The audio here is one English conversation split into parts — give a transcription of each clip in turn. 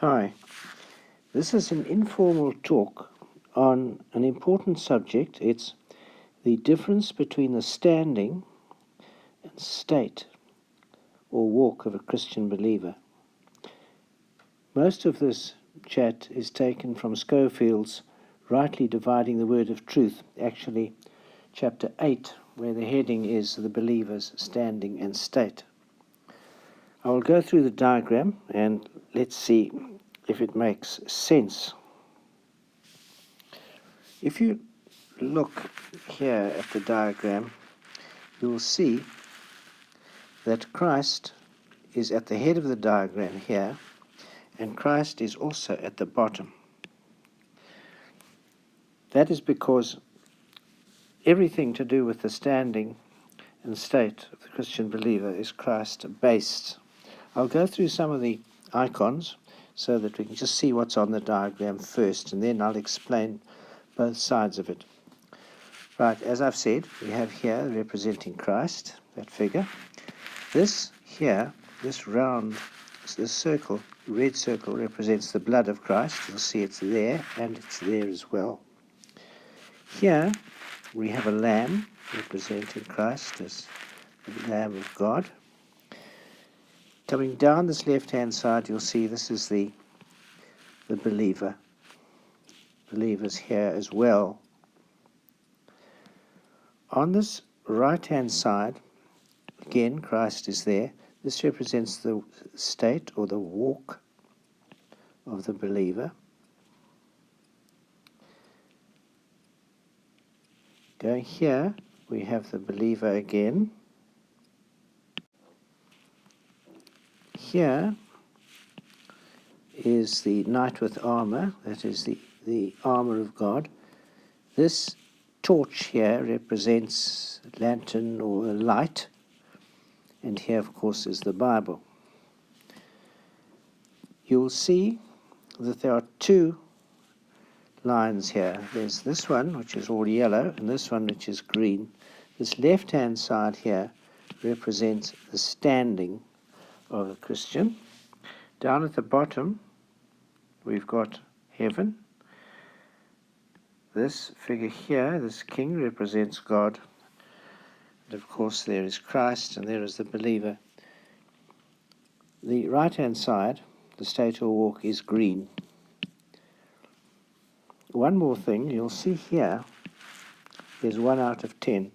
Hi, this is an informal talk on an important subject. It's the difference between the standing and state or walk of a Christian believer. Most of this chat is taken from Schofield's Rightly Dividing the Word of Truth, actually chapter 8, where the heading is The Believer's Standing and State. I will go through the diagram and let's see if it makes sense. If you look here at the diagram, you will see that Christ is at the head of the diagram here, and Christ is also at the bottom. That is because everything to do with the standing and state of the Christian believer is Christ-based. I'll go through some of the icons so that we can just see what's on the diagram first, and then I'll explain both sides of it. Right, as I've said, we have here representing Christ, that figure. This here, this round, this circle, red circle, represents the blood of Christ. You'll see it's there, and it's there as well. Here we have a lamb representing Christ as the Lamb of God. Coming down this left-hand side, you'll see this is the believer. Believers here as well. On this right-hand side, again, Christ is there. This represents the state or the walk of the believer. Going here, we have the believer again. Here is the knight with armor, that is the armor of God. This torch here represents a lantern or a light, and here, of course, is the Bible. You'll see that there are two lines here. There's this one, which is all yellow, and this one, which is green. This left-hand side here represents the standing of a Christian. Down at the bottom, we've got heaven. This figure here, this king, represents God. And of course, there is Christ, and there is the believer. The right-hand side, the state or walk, is green. One more thing, you'll see here, there's 1 out of 10.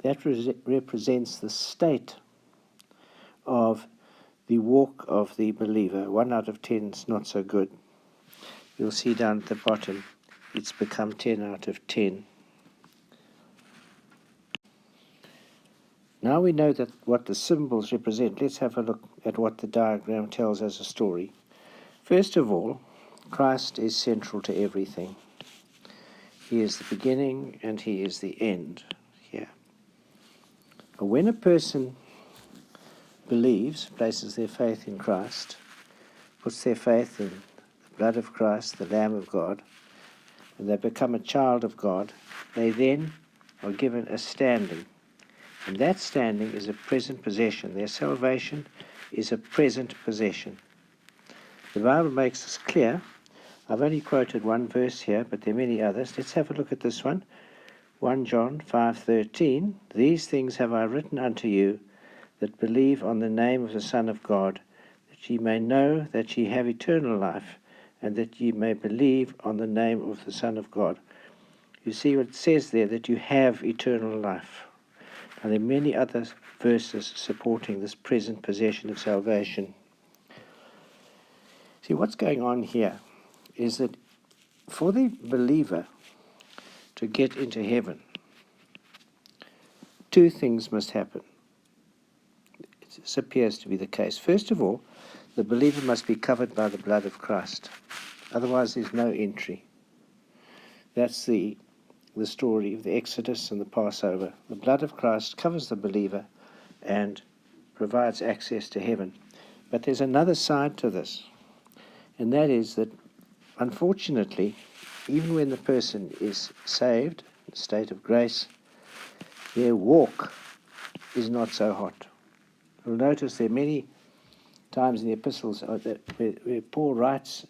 That represents the state of the walk of the believer. 1 out of 10 is not so good. You'll see down at the bottom, it's become 10 out of 10. Now we know that what the symbols represent. Let's have a look at what the diagram tells as a story. First of all, Christ is central to everything. He is the beginning and he is the end here. But when a person believes, places their faith in Christ, puts their faith in the blood of Christ, the Lamb of God, and they become a child of God, they then are given a standing. And that standing is a present possession. Their salvation is a present possession. The Bible makes this clear. I've only quoted one verse here, but there are many others. Let's have a look at this one. 1 John 5:13. These things have I written unto you that believe on the name of the Son of God, that ye may know that ye have eternal life, and that ye may believe on the name of the Son of God. You see what it says there, that you have eternal life. And there are many other verses supporting this present possession of salvation. See, what's going on here is that for the believer to get into heaven, two things must happen. This appears to be the case. First of all, the believer must be covered by the blood of Christ. Otherwise, there's no entry. That's the story of the Exodus and the Passover. The blood of Christ covers the believer and provides access to heaven. But there's another side to this, and that is that, unfortunately, even when the person is saved, in a state of grace, their walk is not so hot. You'll notice there are many times in the epistles where Paul writes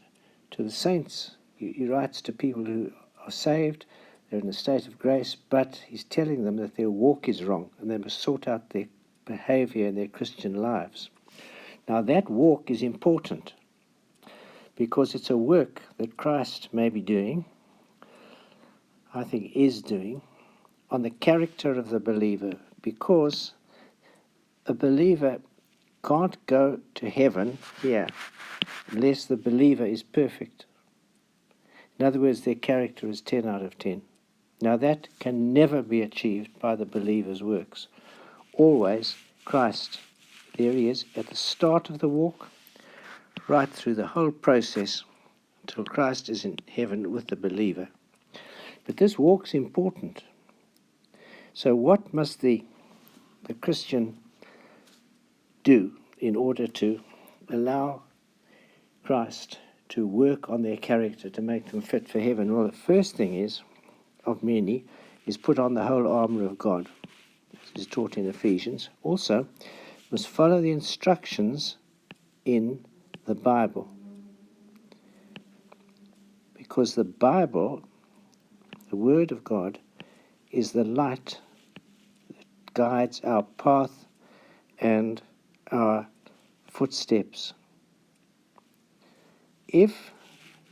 to the saints. He writes to people who are saved, they're in a state of grace, but he's telling them that their walk is wrong and they must sort out their behavior in their Christian lives. Now that walk is important because it's a work that Christ may be doing, I think is doing, on the character of the believer, because a believer can't go to heaven here unless the believer is perfect. In other words, their character is 10 out of 10. Now that can never be achieved by the believer's works. Always Christ, there he is, at the start of the walk, right through the whole process until Christ is in heaven with the believer. But this walk's important. So what must the Christian do in order to allow Christ to work on their character to make them fit for heaven? Well, the first thing is, of many, is put on the whole armour of God, as is taught in Ephesians. Also, must follow the instructions in the Bible. Because the Bible, the Word of God, is the light that guides our path and our footsteps. If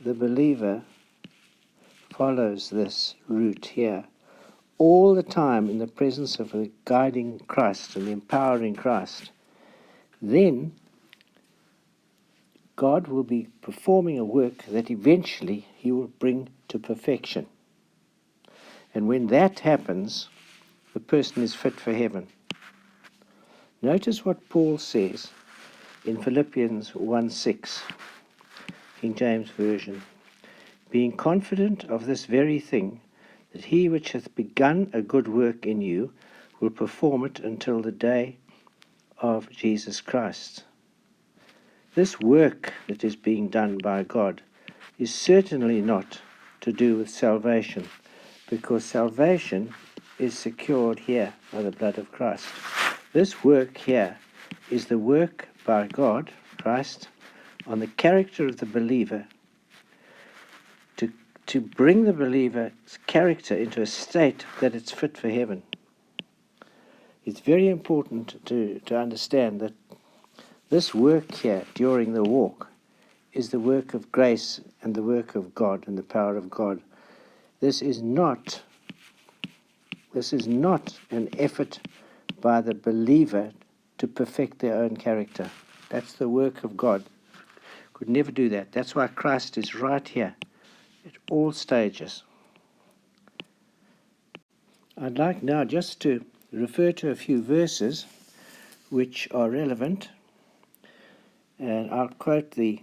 the believer follows this route here, all the time in the presence of the guiding Christ and the empowering Christ, then God will be performing a work that eventually he will bring to perfection. And when that happens, the person is fit for heaven. Notice what Paul says in Philippians 1:6, King James Version. Being confident of this very thing, that he which hath begun a good work in you will perform it until the day of Jesus Christ. This work that is being done by God is certainly not to do with salvation, because salvation is secured here by the blood of Christ. This work here is the work by God, Christ, on the character of the believer, to bring the believer's character into a state that it's fit for heaven. It's very important to understand that this work here during the walk is the work of grace and the work of God and the power of God. This is not an effort by the believer to perfect their own character. That's the work of God. Could never do that. That's why Christ is right here at all stages. I'd like now just to refer to a few verses which are relevant, and I'll quote the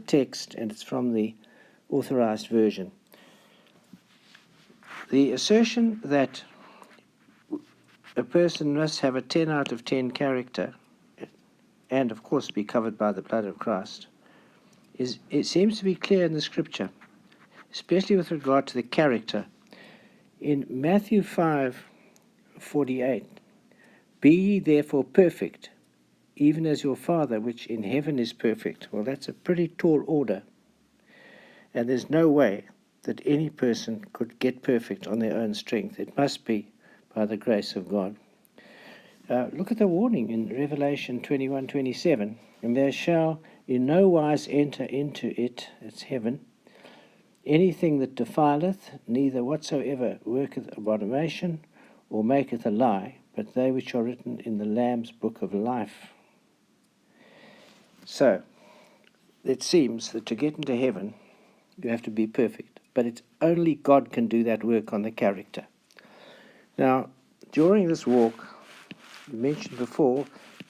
text, and it's from the Authorized Version. The assertion that a person must have a 10 out of 10 character and of course be covered by the blood of Christ it seems to be clear in the scripture, especially with regard to the character. In Matthew 5:48, be ye therefore perfect, even as your Father which in heaven is perfect. Well, that's a pretty tall order, and there's no way that any person could get perfect on their own strength. It must be by the grace of God. Look at the warning in Revelation 21:27, and there shall in no wise enter into it, it's heaven, anything that defileth, neither whatsoever worketh abomination, or maketh a lie, but they which are written in the Lamb's book of life. So, it seems that to get into heaven, you have to be perfect. But it's only God can do that work on the character. Now, during this walk, we mentioned before,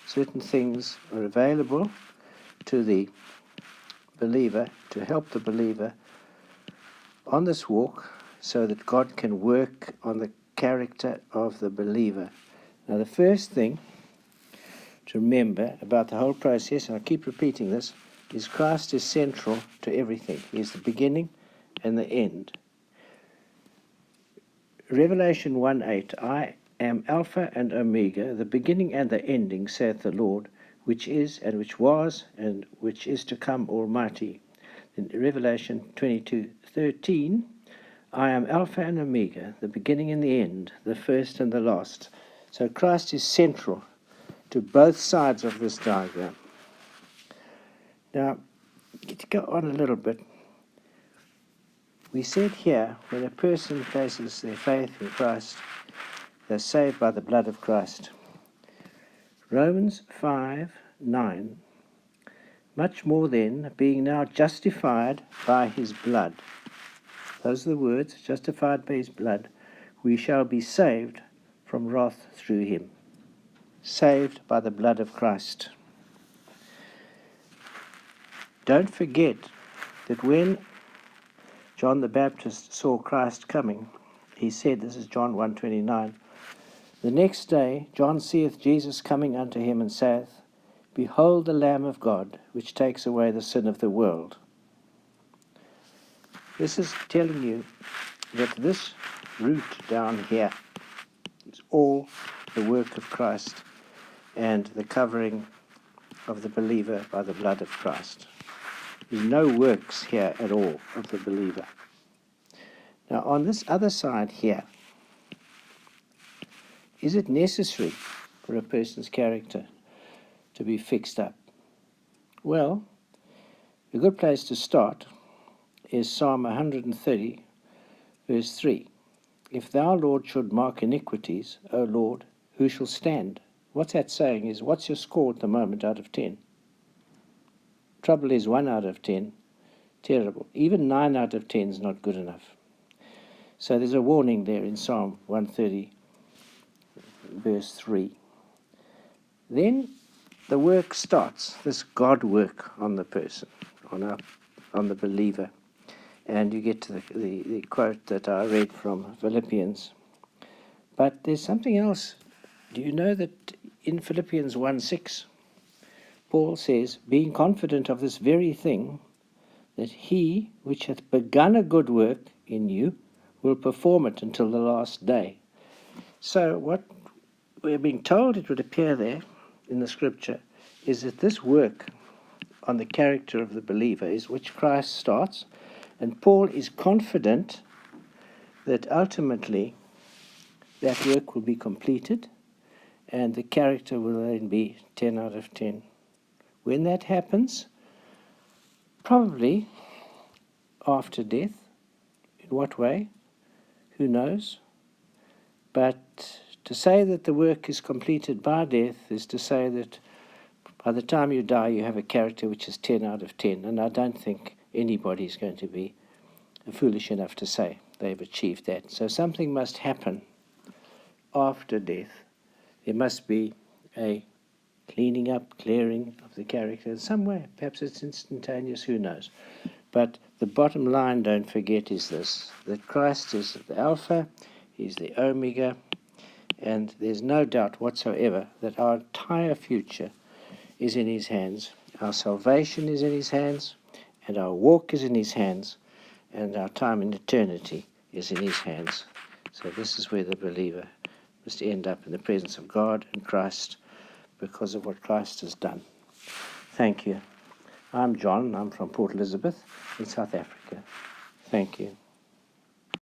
certain things are available to the believer, to help the believer on this walk, so that God can work on the character of the believer. Now, the first thing to remember about the whole process, and I keep repeating this, is Christ is central to everything. He is the beginning and the end. Revelation 1:8, I am Alpha and Omega, the beginning and the ending, saith the Lord, which is, and which was, and which is to come, Almighty. In Revelation 22:13, I am Alpha and Omega, the beginning and the end, the first and the last. So Christ is central to both sides of this diagram. Now, to go on a little bit, we said here, when a person places their faith in Christ, they're saved by the blood of Christ. Romans 5:9, much more then, being now justified by his blood. Those are the words, justified by his blood, we shall be saved from wrath through him. Saved by the blood of Christ. Don't forget that when John the Baptist saw Christ coming, he said, this is John 1:29, the next day John seeth Jesus coming unto him, and saith, Behold the Lamb of God, which takes away the sin of the world. This is telling you that this route down here is all the work of Christ and the covering of the believer by the blood of Christ. There's no works here at all of the believer. Now, on this other side here, is it necessary for a person's character to be fixed up? Well, a good place to start is Psalm 130, verse 3. If thou, Lord, should mark iniquities, O Lord, who shall stand? What's that saying is, what's your score at the moment out of 10? Trouble is 1 out of 10. Terrible. Even 9 out of 10 is not good enough. So there's a warning there in Psalm 130, verse 3. Then the work starts, this God work on the person, on the believer. And you get to the quote that I read from Philippians. But there's something else. Do you know that in Philippians 1:6, Paul says, being confident of this very thing, that he which hath begun a good work in you will perform it until the last day. So what we're being told, it would appear there in the scripture, is that this work on the character of the believer is which Christ starts, and Paul is confident that ultimately that work will be completed and the character will then be 10 out of 10. When that happens, probably after death. In what way? Who knows? But to say that the work is completed by death is to say that by the time you die you have a character which is 10 out of 10. And I don't think anybody is going to be foolish enough to say they've achieved that. So something must happen after death. There must be a cleaning up, clearing of the character in some way. Perhaps it's instantaneous, who knows. But the bottom line, don't forget, is this, that Christ is the Alpha, He's the Omega, and there's no doubt whatsoever that our entire future is in His hands. Our salvation is in His hands, and our walk is in His hands, and our time in eternity is in His hands. So this is where the believer must end up in the presence of God and Christ because of what Christ has done. Thank you. I'm John. I'm from Port Elizabeth in South Africa. Thank you.